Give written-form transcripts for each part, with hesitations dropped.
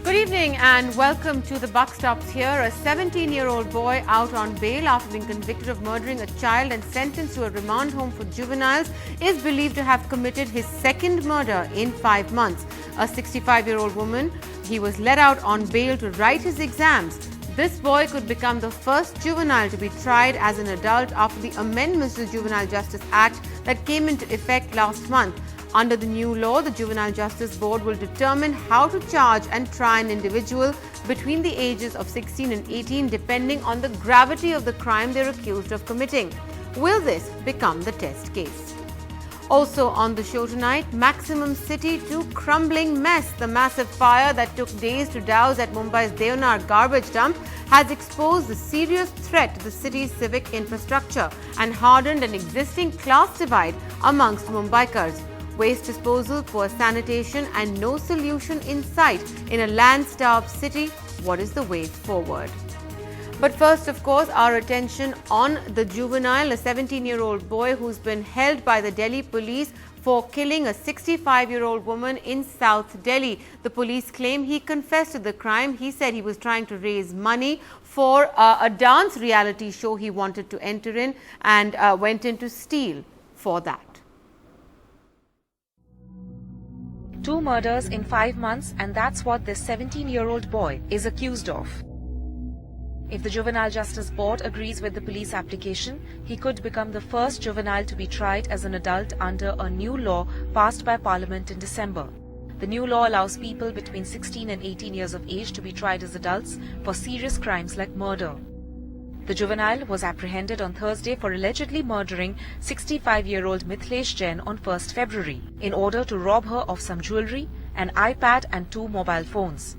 Good evening and welcome to The Buck Stops Here. A 17-year-old boy out on bail after being convicted of murdering a child and sentenced to a remand home for juveniles is believed to have committed his second murder in 5 months. A 65-year-old woman, he was let out on bail to write his exams. This boy could become the first juvenile to be tried as an adult after the amendments to the Juvenile Justice Act that came into effect last month. Under the new law, the Juvenile Justice Board will determine how to charge and try an individual between the ages of 16 and 18 depending on the gravity of the crime they're accused of committing. Will this become the test case? Also on the show tonight, Maximum City to crumbling mess. The massive fire that took days to douse at Mumbai's Deonar garbage dump has exposed the serious threat to the city's civic infrastructure and hardened an existing class divide amongst Mumbaikars. Waste disposal, poor sanitation and no solution in sight in a land-starved city. What is the way forward? But first, of course, our attention on the juvenile, a 17-year-old boy who's been held by the Delhi police for killing a 65-year-old woman in South Delhi. The police claim he confessed to the crime. He said he was trying to raise money for a dance reality show he wanted to enter in and went in to steal for that. 2 murders in 5 months, and that's what this 17-year-old boy is accused of. If the Juvenile Justice Board agrees with the police application, he could become the first juvenile to be tried as an adult under a new law passed by Parliament in December. The new law allows people between 16 and 18 years of age to be tried as adults for serious crimes like murder. The juvenile was apprehended on Thursday for allegedly murdering 65-year-old Mithlesh Jain on 1st February in order to rob her of some jewellery, an iPad and 2 mobile phones.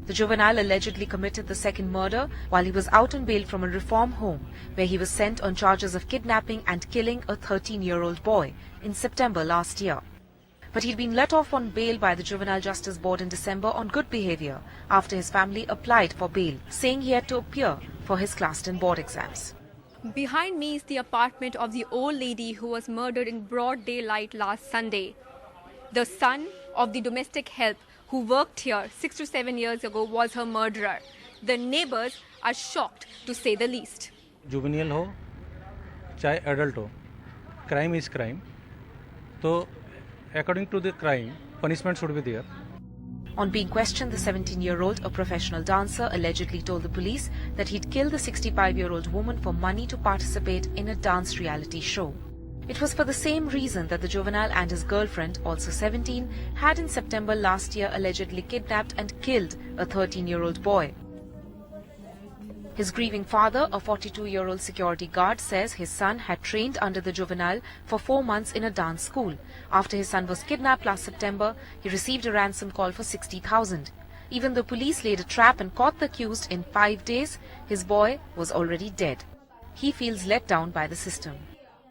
The juvenile allegedly committed the second murder while he was out on bail from a reform home where he was sent on charges of kidnapping and killing a 13-year-old boy in September last year. But he'd been let off on bail by the Juvenile Justice Board in December on good behaviour after his family applied for bail, saying he had to appear for his class 10 board exams. Behind me is the apartment of the old lady who was murdered in broad daylight last Sunday. The son of the domestic help who worked here 6 to 7 years ago was her murderer. The neighbours are shocked, to say the least. जुवेनियल हो चाहे adult हो, crime is crime. So according to the crime, punishment should be there. On being questioned, the 17-year-old, a professional dancer, allegedly told the police that he'd killed the 65-year-old woman for money to participate in a dance reality show. It was for the same reason that the juvenile and his girlfriend, also 17, had in September last year allegedly kidnapped and killed a 13-year-old boy. His grieving father, a 42-year-old security guard, says his son had trained under the juvenile for 4 months in a dance school. After his son was kidnapped last September, he received a ransom call for 60,000. Even though police laid a trap and caught the accused in 5 days, his boy was already dead. He feels let down by the system.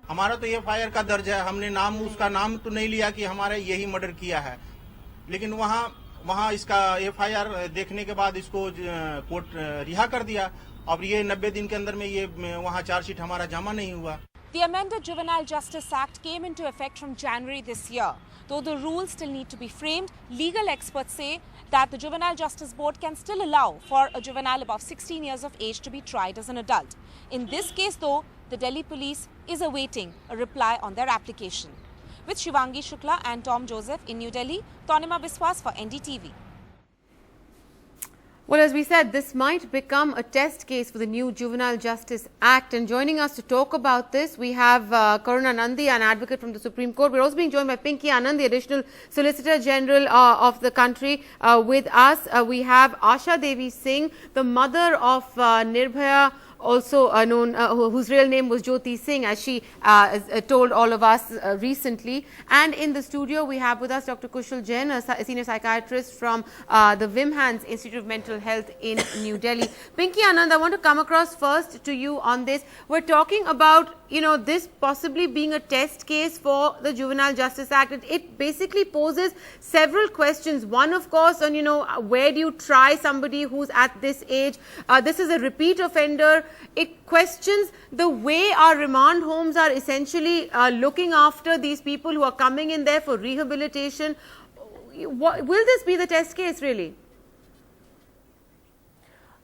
हमारा तो FIR का दर्ज है, हमने उसका नाम तो नहीं लिया कि हमारे यही मर्डर किया है, लेकिन वहाँ इसका एफआईआर देखने के बाद इसको कोर्ट रिहा कर दिया. अब ये 90 दिन के अंदर में ये वहाँ चार्जशीट हमारा जमा नहीं हुआ. The amended Juvenile Justice Act came into effect from January this year. Though the rules still need to be framed, legal experts say that the Juvenile Justice Board can still allow for a juvenile above 16 years of age to be tried as an adult. In this case, though, the Delhi police is awaiting a reply on their application. With Shivangi Shukla and Tom Joseph in New Delhi, Tanima Biswas for NDTV. Well, as we said, this might become a test case for the new Juvenile Justice Act. And joining us to talk about this, we have Karuna Nandi, an advocate from the Supreme Court. We're also being joined by Pinky Anand, the additional Solicitor General of the country. With us, we have Asha Devi Singh, the mother of Nirbhaya, also known, whose real name was Jyoti Singh, as she told all of us recently. And in the studio, we have with us Dr. Kushal Jain, a senior psychiatrist from the Vimhans Institute of Mental Health in New Delhi. Pinky Anand, I want to come across first to you on this. We're talking about, this possibly being a test case for the Juvenile Justice Act. It basically poses several questions. One, of course, on, where do you try somebody who's at this age? This is a repeat offender. It questions the way our remand homes are essentially looking after these people who are coming in there for rehabilitation. Will this be the test case, really?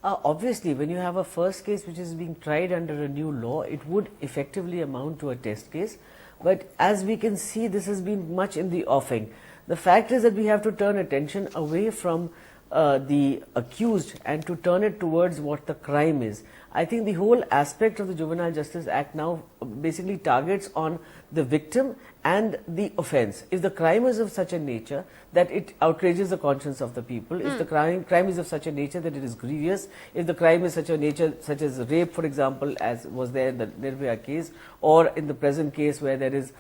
Obviously, when you have a first case which is being tried under a new law, it would effectively amount to a test case. But as we can see, this has been much in the offing. The fact is that we have to turn attention away from the accused and to turn it towards what the crime is. I think the whole aspect of the Juvenile Justice Act now basically targets on the victim and the offence. If the crime is of such a nature that it outrages the conscience of the people, if the crime is of such a nature that it is grievous, if the crime is such a nature such as rape, for example, as was there in the Nirbhaya case, or in the present case where there is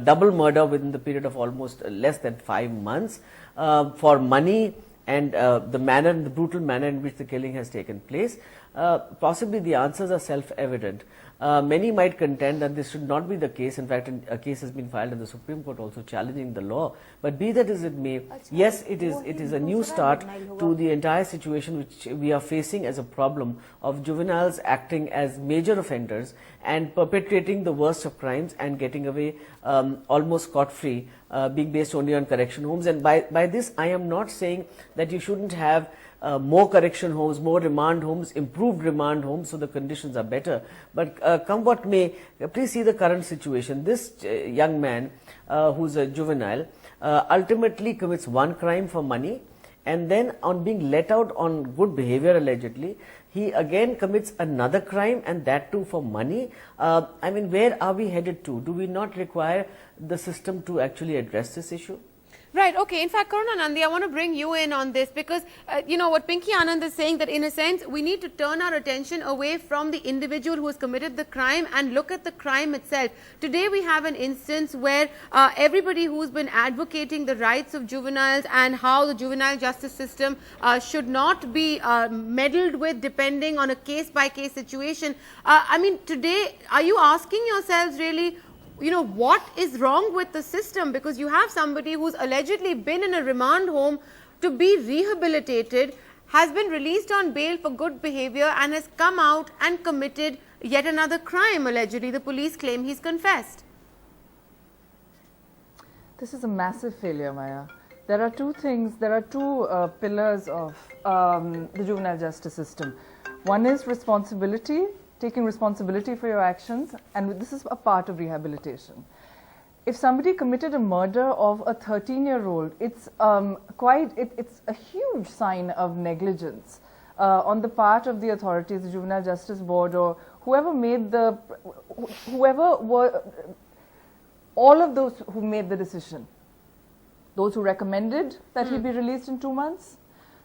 double murder within the period of almost less than 5 months for money, and the brutal manner in which the killing has taken place, possibly the answers are self-evident. Many might contend that this should not be the case. In fact, a case has been filed in the Supreme Court also challenging the law. But be that as it may, yes, it is a new start to the entire situation which we are facing as a problem of juveniles acting as major offenders and perpetrating the worst of crimes and getting away almost scot-free, being based only on correction homes. And by this, I am not saying that you shouldn't have more correction homes, more remand homes, improved remand homes, so the conditions are better. But come what may, please see the current situation. This young man who's a juvenile ultimately commits one crime for money, and then on being let out on good behavior allegedly, he again commits another crime, and that too for money. I mean, where are we headed to? Do we not require the system to actually address this issue? Right, okay. In fact, Karuna Nandi, I want to bring you in on this because, you know, what Pinky Anand is saying that in a sense, we need to turn our attention away from the individual who has committed the crime and look at the crime itself. Today, we have an instance where everybody who's been advocating the rights of juveniles and how the juvenile justice system should not be meddled with depending on a case-by-case situation. I mean, today, are you asking yourselves really, you know, what is wrong with the system? Because you have somebody who's allegedly been in a remand home to be rehabilitated, has been released on bail for good behavior and has come out and committed yet another crime. Allegedly, the police claim he's confessed. This is a massive failure, Maya. There are two things, there are two pillars of the juvenile justice system. One is responsibility, taking responsibility for your actions, and this is a part of rehabilitation. If somebody committed a murder of a 13-year-old, it's it's a huge sign of negligence on the part of the authorities, the Juvenile Justice Board, or all of those who made the decision. Those who recommended that he be released in 2 months,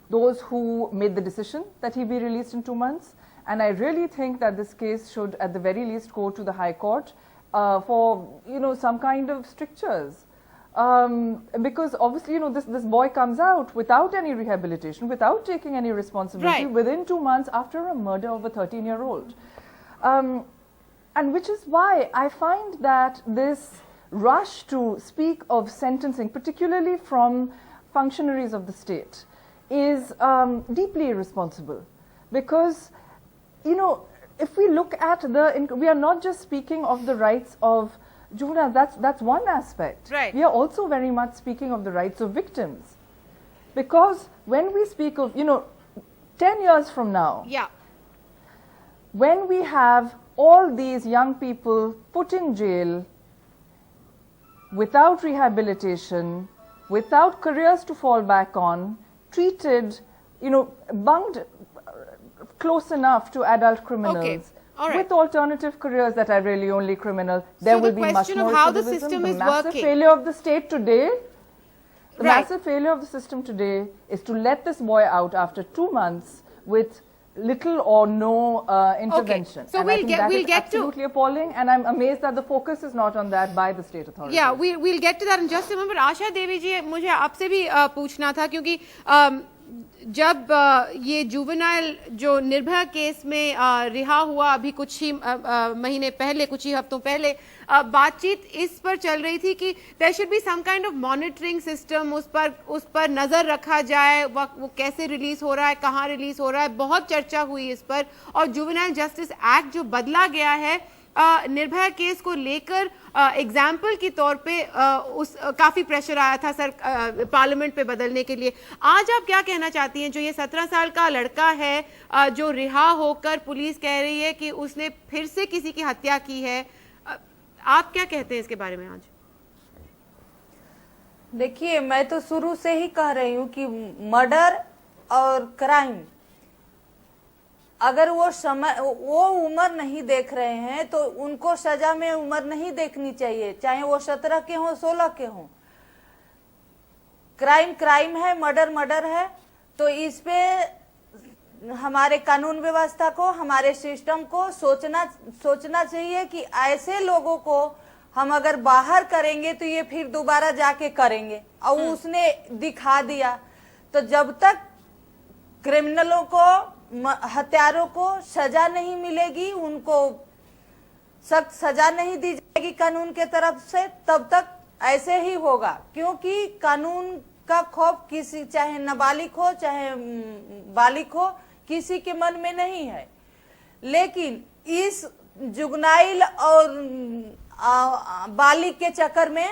those who made the decision that he be released in 2 months. And I really think that this case should at the very least go to the High Court for, you know, some kind of strictures. Because obviously, you know, this boy comes out without any rehabilitation, without taking any responsibility, right, within 2 months after a murder of a 13-year-old. And which is why I find that this rush to speak of sentencing, particularly from functionaries of the state, is deeply irresponsible. Because, you know, if we look at we are not just speaking of the rights of juveniles, that's one aspect. Right. We are also very much speaking of the rights of victims. Because when we speak of, you know, 10 years from now, Yeah. when we have all these young people put in jail without rehabilitation, without careers to fall back on, treated, you know, bunged close enough to adult criminals, Okay. All right. with alternative careers that are really only criminal, there So the will be much question of more how the recidivism. system The is massive working. failure of the state today, the Right. massive failure of the system today is to let this boy out after 2 months with little or no intervention. So And I we'll think get- that we'll is get to- absolutely appalling, and I'm amazed that the focus is not on that by the state authorities. Yeah, we'll get to that in just a moment. But Asha Devi जी, मुझे आपसे भी पूछना था क्योंकि जब ये juvenile जो Nirbhaya case में रिहा हुआ अभी कुछ ही महीने पहले, कुछ ही हफ्तों पहले, बातचीत इस पर चल रही थी कि there should be some kind of monitoring system, उस पर नजर रखा जाए, वो कैसे रिलीज हो रहा है, कहाँ रिलीज हो रहा है, बहुत चर्चा हुई इस पर। और जुवेनाइल जस्टिस एक्ट जो बदला गया है निर्भया केस को लेकर एग्जाम्पल के तौर पे काफी प्रेशर आया था सर पार्लियामेंट पे बदलने के लिए। आज आप क्या कहना चाहती हैं, जो ये 17 साल का लड़का है जो रिहा होकर पुलिस कह रही है कि उसने फिर से किसी की हत्या की है, आप क्या कहते हैं इसके बारे में? आज देखिए, मैं तो शुरू से ही कह रही हूँ कि मर्डर और क्राइम, अगर वो उम्र नहीं देख रहे हैं तो उनको सजा में उम्र नहीं देखनी चाहिए, चाहे वो 17 के हों 16 के हों। क्राइम क्राइम है, मर्डर मर्डर है। तो इस पे हमारे कानून व्यवस्था को, हमारे सिस्टम को सोचना चाहिए कि ऐसे लोगों को हम अगर बाहर करेंगे तो ये फिर दोबारा जाके करेंगे, और उसने दिखा दिया। तो जब तक क्रिमिनलों को, हत्यारों को सजा नहीं मिलेगी, उनको सख्त सजा नहीं दी जाएगी कानून के तरफ से, तब तक ऐसे ही होगा। क्योंकि कानून का खौफ किसी, चाहे नाबालिग हो चाहे बालिग हो, किसी के मन में नहीं है। लेकिन इस जुगनाइल और बालिग के चक्कर में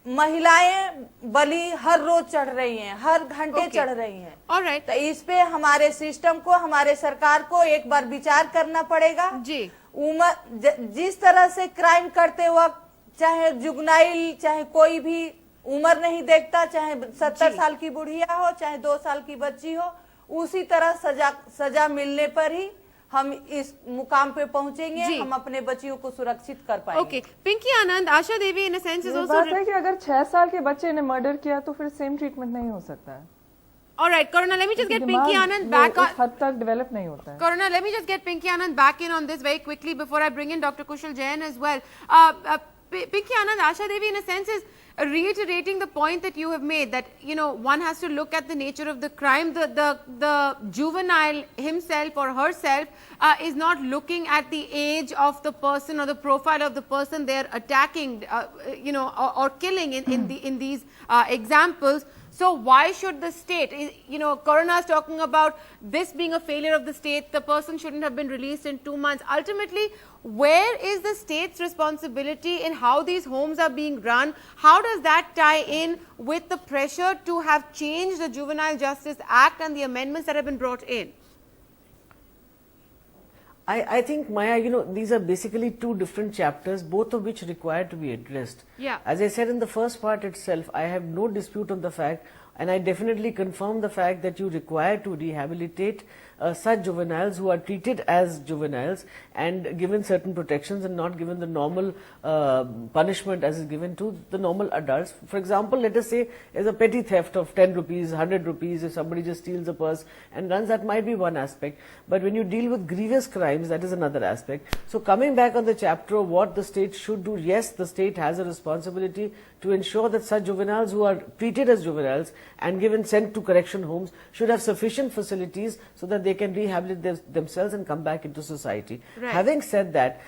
महिलाएं बलि हर रोज चढ़ रही हैं, हर घंटे चढ़ रही हैं। ऑलराइट, तो इस पे हमारे सिस्टम को, हमारे सरकार को एक बार विचार करना पड़ेगा जी। उम्र जिस तरह से क्राइम करते वक्त, चाहे जुगनाइल, चाहे कोई भी उम्र नहीं देखता, चाहे 70 साल की बुढ़िया हो चाहे 2 साल की बच्ची हो, उसी तरह सजा मिलने पर ही हम इस मुकाम पे पहुंचेंगे, हम अपने बच्चियों को सुरक्षित कर पाएंगे। Okay, Pinky Anand, Asha Devi in a sense is also बात है कि अगर 6 साल के बच्चे ने मर्डर किया तो फिर सेम ट्रीटमेंट नहीं हो सकता है। Alright, Karuna, let me just get Pinky Anand back उस हद तक डेवलप नहीं होता है। Karuna, let me just get Pinky Anand back in on this very quickly before I bring in Dr. Kushal Jain as well. Pinky Anand, Asha Devi in a sense is reiterating the point that you have made, that you know one has to look at the nature of the crime. The juvenile himself or herself is not looking at the age of the person or the profile of the person they are attacking, you know, or killing in these examples. So why should the state, you know, Karuna is talking about this being a failure of the state, the person shouldn't have been released in 2 months. Ultimately, where is the state's responsibility in how these homes are being run? How does that tie in with the pressure to have changed the Juvenile Justice Act and the amendments that have been brought in? I think, Maya, you know, these are basically two different chapters, both of which require to be addressed. Yeah. As I said in the first part itself, I have no dispute on the fact, and I definitely confirm the fact that you require to rehabilitate such juveniles who are treated as juveniles and given certain protections and not given the normal punishment as is given to the normal adults. For example, let us say as a petty theft of 10 rupees, 100 rupees, if somebody just steals a purse and runs, that might be one aspect. But when you deal with grievous crimes, that is another aspect. So coming back on the chapter of what the state should do, yes, the state has a responsibility to ensure that such juveniles who are treated as juveniles and sent to correction homes should have sufficient facilities so that they can rehabilitate themselves and come back into society. Right. Having said that,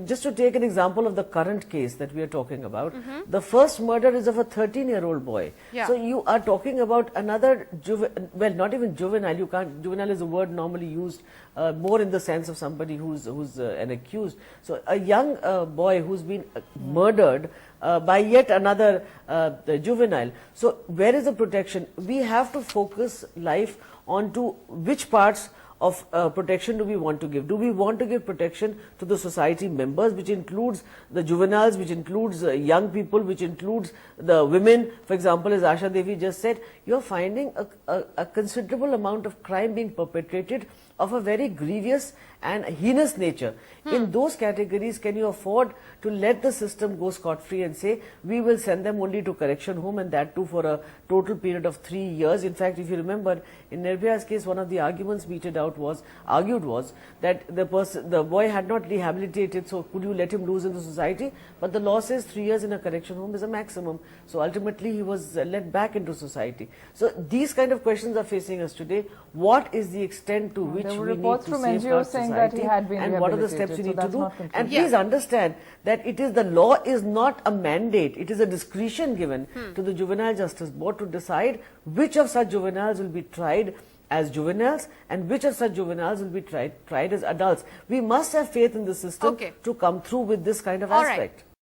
just to take an example of the current case that we are talking about, the first murder is of a 13-year-old boy. Yeah. So you are talking about another well, not even juvenile. You can't. Juvenile is a word normally used more in the sense of somebody who's an accused. So a young boy who's been murdered by yet another juvenile. So where is the protection? We have to focus life onto which parts of protection do we want to give? Do we want to give protection to the society members, which includes the juveniles, which includes young people, which includes the women? For example, as Asha Devi just said, you're finding a considerable amount of crime being perpetrated of a very grievous and heinous nature. In those categories, can you afford to let the system go scot-free and say, we will send them only to correction home, and that too for a total period of 3 years? In fact, if you remember, in Nirbhaya's case, one of the arguments argued was that the boy had not rehabilitated, so could you let him loose in the society? But the law says 3 years in a correction home is a maximum. So ultimately, he was let back into society. So these kind of questions are facing us today. What is the extent to which we need to safeguard society, and what are the steps we need to do? And please understand that the law is not a mandate, it is a discretion given to the Juvenile Justice Board to decide which of such juveniles will be tried as juveniles and which of such juveniles will be tried as adults. We must have faith in the system Okay. to come through with this kind of All right. aspect.